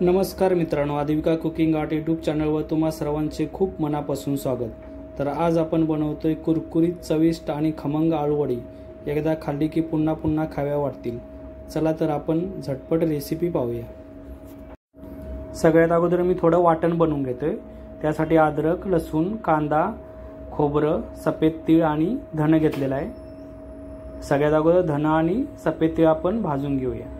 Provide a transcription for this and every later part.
नमस्कार मित्रांनो, आदिविका cooking art YouTube चॅनलवर तुम्हा सर्वांचे खूप मनापासून स्वागत। तर आज आपण बनवतोय कुरकुरीत चविष्ट आणि खमंग आळूवडी। एकदा खाल्ली की पुन्हा पुन्हा खाव्या वाटतील। चला तर आपण झटपट रेसिपी पाहूया। सगळ्यात अगोदर मी थोडं वाटण बनवून घेतोय। त्यासाठी अद्रक, लसूण, कांदा, खोबरं, सफेद तीळ आणि धने घेतलेला आहे। सगळ्यात अगोदर धने आणि सफेद तीळ आपण भाजून घेऊया।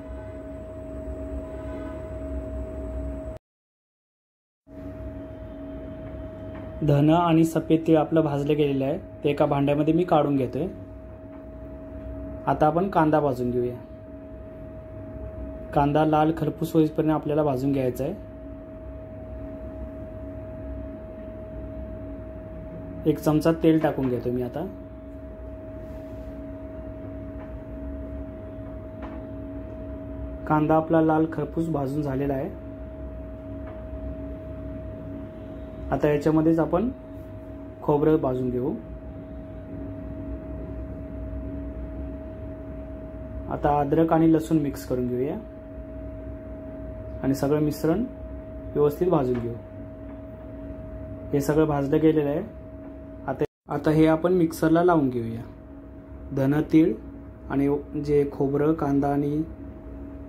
धने आणि सफेद तीळ आपलं भाजले गेलेलं आहे, ते एका भांड्यामध्ये मी काढून घेतोय। आता आपण कांदा भाजून घेऊया। कांदा लाल खरपूस होईपर्यंत आपल्याला भाजून घ्यायचा आहे। एक चमचा तेल टाकून घेतो मी आता। कांदा आपला लाल खरपूस भाजून झालेला आहे। आता याच्यामध्येच आपण खोबरं भाजून घेऊ। आता अद्रक आणि लसूण मिक्स करून घेऊया आणि सगळं मिश्रण व्यवस्थित भाजून घेऊ। हे सगळं भाजलं गेलेलं आहे। आता हे आपण मिक्सरला लावून घेऊया। धने, तीळ आणि जे खोबरं, कांदा आणि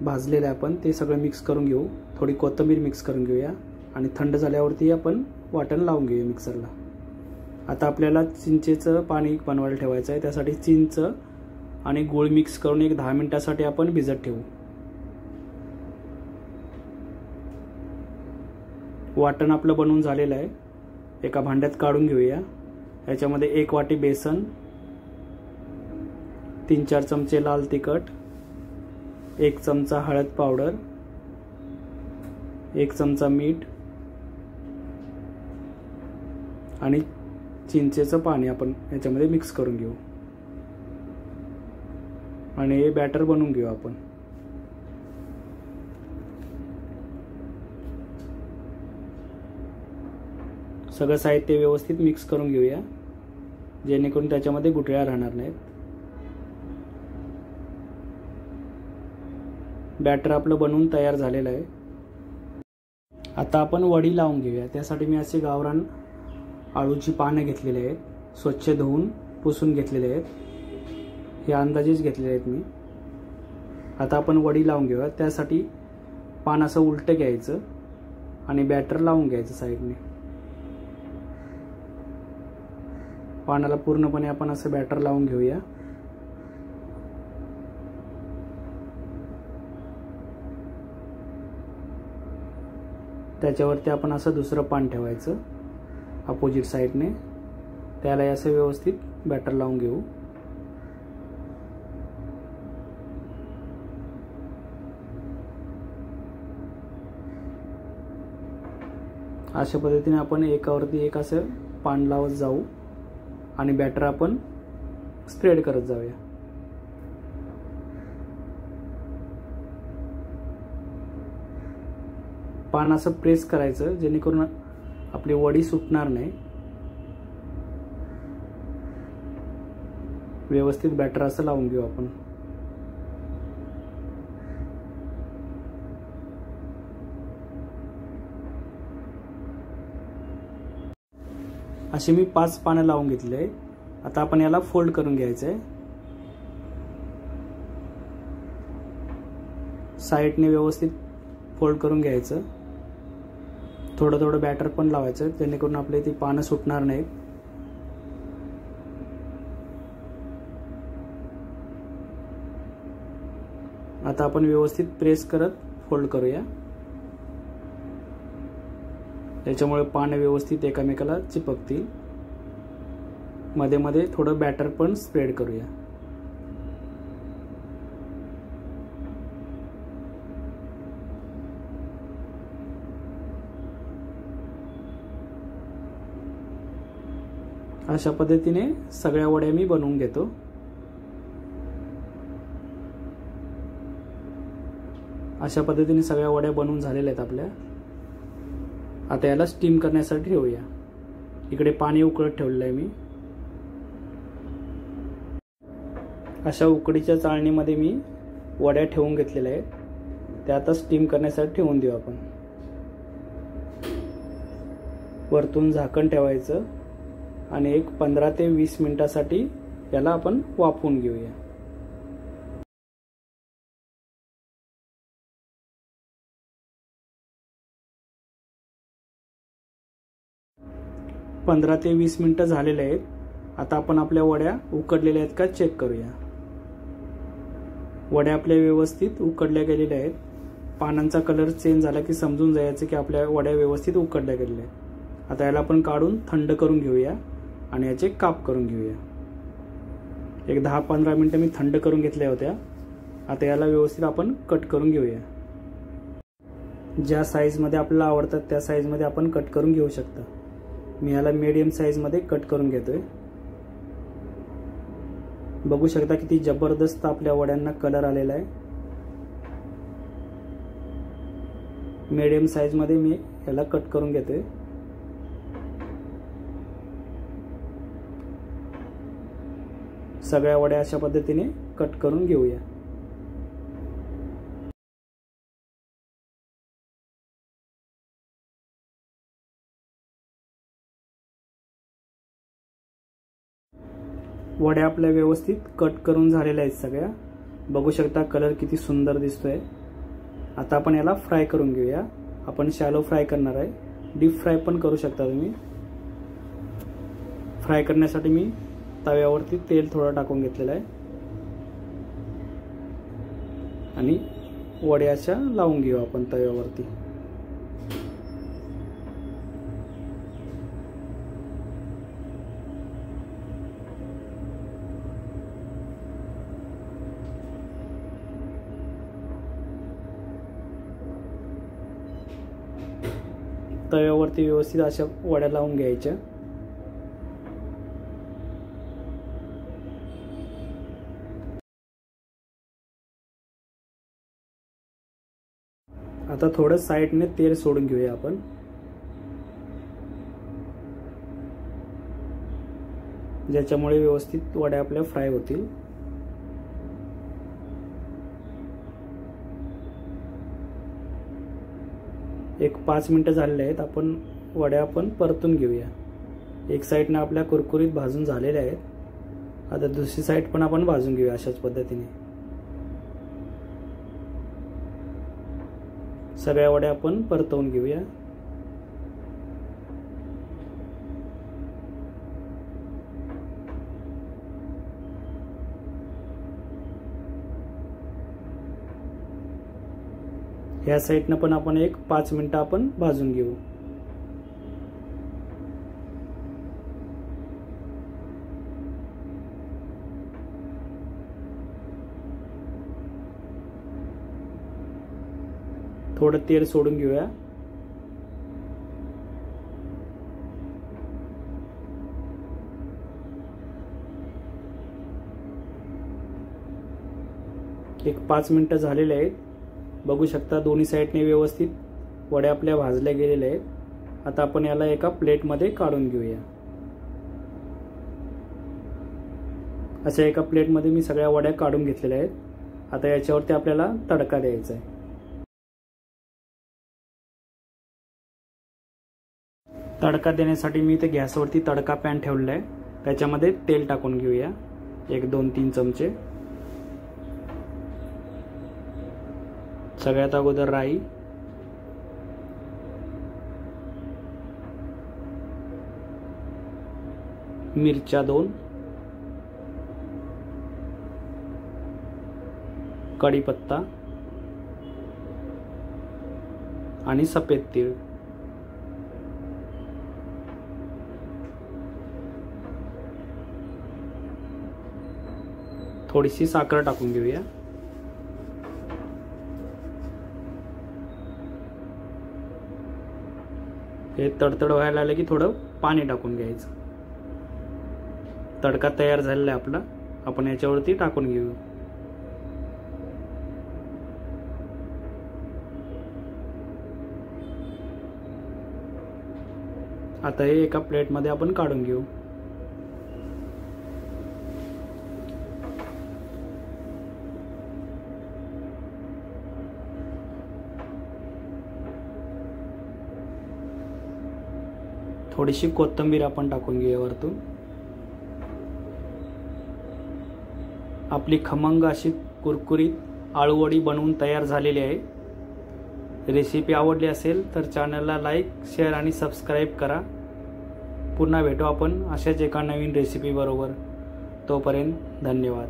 भाजलेलं आहे आपण ते सगळं मिक्स करून घेऊ। थोडी कोथिंबीर मिक्स करून घेऊया आणि थंड झाल्यावरती आपण वाटण लावून घेऊया मिक्सरला। आता आपल्याला चिंचेचं पाणी बनवायला ठेवायचं आहे। त्यासाठी चिंच आणि गूळ मिक्स करून एक 10 मिनिटांसाठी आपण भिजत ठेवू। वाटण आपलं बनवून झालेलं आहे। एका भांड्यात काढून घेऊया। याच्यामध्ये 1 वाटी बेसन, 3-4 चमचे लाल तिखट, 1 चमचा हळद पावडर, 1 चमचा मीठ आणि चिंचेचं पाणी आपण याच्यामध्ये मिक्स करून घेऊ आणि हे बॅटर बनवून घेऊ आपण। सगळं साहित्य व्यवस्थित मिक्स करून घेऊया, जेणेकरून त्याच्यामध्ये गुठळ्या राहणार नाहीत। बॅटर आपलं बनवून तयार झालेलं आहे। आता आपण वडी लावून घेऊया। त्यासाठी मी असे गावरान आळूची पाने घेतलेली आहेत, स्वच्छ धुवून पुसून घेतलेले आहेत। हे अंदाजेच घेतलेले आहेत मी। आता आपण वडी लावून घेऊया। त्यासाठी पान असं उलटं घ्यायचं आणि बॅटर लावून घ्यायचं साईडने। पानाला पूर्णपणे आपण असं बॅटर लावून घेऊया। त्याच्यावरती आपण असं दुसरं पान ठेवायचं अपोजिट साइडने। त्याला असं व्यवस्थित बॅटर लावून घेऊ। अशा पद्धतीने आपण एकावरती एक असं पान लावत जाऊ आणि बॅटर आपण स्प्रेड करत जाऊया। पान असं प्रेस करायचं जेणेकरून आपली वडी सुटणार नाही। व्यवस्थित बॅटर असं लावून घेऊ आपण। अशी मी 5 पानं लावून घेतले। आता आपण याला फोल्ड करून घ्यायचंय। साइडने व्यवस्थित फोल्ड करून घ्यायचं। थोडं थोडं बॅटर पण लावायचं जेणेकरून आपले ती पानं सुटणार नाहीत। आता आपण व्यवस्थित प्रेस करत फोल्ड करूया। त्याच्यामुळे पानं व्यवस्थित एकमेकाला चिपकतील। मध्ये मध्ये थोडं बॅटर पण स्प्रेड करूया। अशा पद्धतीने सगळ्या वड्या मी बनवून घेतो। अशा पद्धतीने सगळ्या वड्या बनवून झालेल्या आहेत आपल्या। आता याला स्टीम करण्यासाठी ठेवूया। इकडे पाणी उकळत ठेवलेलं आहे मी। अशा उकडीच्या चाळणीमध्ये मी वड्या ठेवून घेतलेल्या आहेत। त्या आता स्टीम करण्यासाठी ठेवून देऊ आपण। वरतून झाकण ठेवायचं आणि एक 15 ते 20 मिनिटासाठी याला आपण वाफवून घेऊया. 15 ते 20 मिनिटं झालेले आहेत. आता आपण आपल्या वड्या उकडलेल्या आहेत का चेक करूया. वड्या आपल्या व्यवस्थित उकडल्या गेलेल्या आहेत. पानांचा कलर चेंज झाला की समजून जायचं की आपल्या वड्या व्यवस्थित उकडल्या गेलेल्या आहेत. आता याला आपण काढून थंड करून घेऊया आणि याचे काप करून घेऊया. एक 10-15 मिनिटं मी थंड करून घेतल्या होत्या. आता याला व्यवस्थित आपण कट करून घेऊया. ज्या साईजमध्ये आपल्याला आवडतात त्या साईजमध्ये आपण कट करून घेऊ शकता. मी याला मीडियम साईजमध्ये कट करून घेतोय. बघू शकता किती जबरदस्त आपल्या वड्यांना कलर आलेला आहे. मीडियम साईजमध्ये मी याला कट करून घेतोय. सगळ्या वड्या अशा पद्धतीने कट करून घेऊया. वड्या आपल्या व्यवस्थित कट करून झालेल्या आहेत सगळ्या. बघू शकता कलर किती सुंदर दिसतोय. आता आपण याला फ्राय करून घेऊया. आपण शॅलो फ्राय करणार आहे. डीप फ्राय पण करू शकता तुम्ही. फ्राय करण्यासाठी मी तव्यावरती तेल थोडं टाकून घेतलेलं आहे आणि वड्या अशा लावून घेऊ आपण तव्यावरती. तव्यावरती व्यवस्थित अशा वड्या लावून घ्यायच्या. आता थोडं साईडने तेल सोडून घेऊया आपण. ज्याच्यामुळे व्यवस्थित वड्या आपल्या फ्राय होतील. एक 5 मिनिटं झालेले आहेत. आपण वड्या आपण परतून घेऊया. एक साईडने आपल्या कुरकुरीत भाजून झालेल्या आहेत. आता दुसरी साईड पण आपण भाजून घेऊया अशाच पद्धतीने. सगळ्या वड्या आपण परतवून घेऊया. ह्या साईडनं पण आपण एक 5 मिनिटं आपण भाजून घेऊ. थोडं तेल सोडून घेऊया. एक 5 मिनिटं झालेले आहेत. बघू शकता दोन्ही साईडने व्यवस्थित वड्या आपल्या भाजल्या गेलेल्या आहेत. आता आपण याला एका प्लेटमध्ये काढून घेऊया. अशा एका प्लेटमध्ये मी सगळ्या वड्या काढून घेतलेल्या आहेत. आता याच्यावरती आपल्याला तडका द्यायचा आहे. तडका देण्यासाठी मी इथे गॅसवरती तडका पॅन ठेवलेला आहे. त्याच्यामध्ये तेल टाकून घेऊया. 1-2-3 चमचे. सगळ्यात अगोदर राई, मिरच्या 2, कढीपत्ता आणि सफेद तीळ. थोडीशी साखर टाकून घेऊया. हे तडतड व्हायला आलं की थोडं पाणी टाकून घ्यायचं. तडका तयार झालेला आहे आपला. आपण याच्यावरती टाकून घेऊ. आता हे एका प्लेटमध्ये आपण काढून घेऊ. थोडीशी कोथिंबीर आपण टाकून घेऊया वरतून. आपली खमंग अशी कुरकुरीत आळूवडी बनवून तयार झालेली आहे. रेसिपी आवडली असेल तर चॅनलला लाईक, शेअर आणि सबस्क्राईब करा. पुन्हा भेटू आपण अशाच एका नवीन रेसिपी बरोबर. तोपर्यंत धन्यवाद.